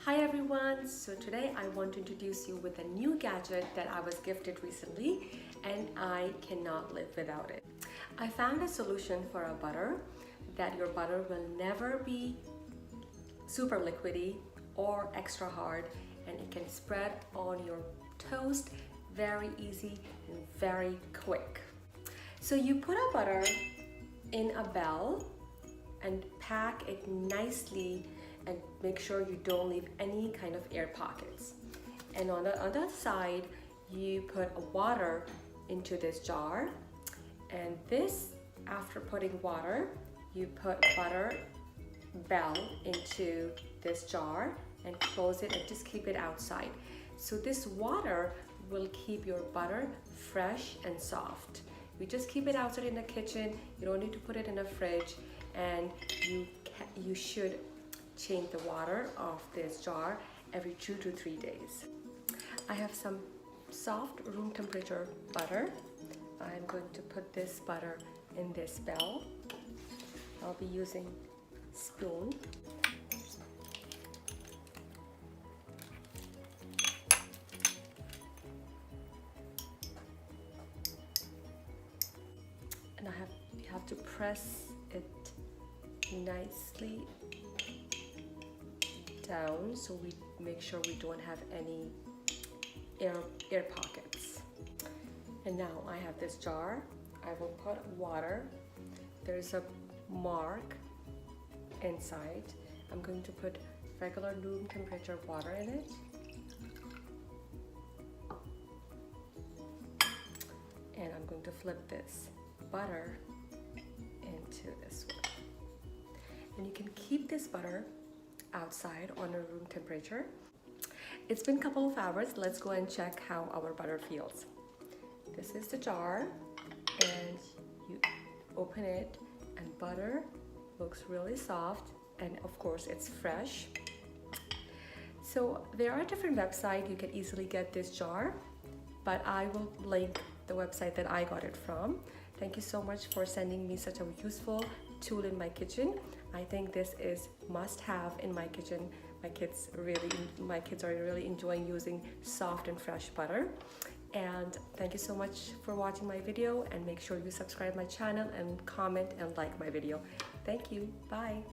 Hi everyone, so today I want to introduce you with a new gadget that I was gifted recently and I cannot live without it. I found a solution for a butter that your butter will never be super liquidy or extra hard, and it can spread on your toast very easy and very quick. So you put a butter in a bell and pack it nicely and make sure you don't leave any kind of air pockets. And on the other side, you put water into this jar, and this, after putting water, you put butter bell into this jar and close it and just keep it outside. So this water will keep your butter fresh and soft. You just keep it outside in the kitchen. You don't need to put it in the fridge, and you should change the water of this jar every 2 to 3 days. I have some soft room temperature butter. I'm going to put this butter in this bell. I'll be using spoon. And you have to press it nicely down so we make sure we don't have any air pockets. And now I have this jar. I will put water. There's a mark inside. I'm going to put regular room temperature water in it. And I'm going to flip this butter into this one. And you can keep this butter outside on a room temperature. It's been a couple of hours. Let's go and check how our butter feels. This is the jar, and you open it, and butter looks really soft, and of course it's fresh. So there are different websites you can easily get this jar, but I will link the website that I got it from. Thank you so much for sending me such a useful tool in my kitchen. I think this is must-have in my kitchen. My kids are really enjoying using soft and fresh butter. And thank you so much for watching my video, and make sure you subscribe my channel and comment and like my video. Thank you. Bye.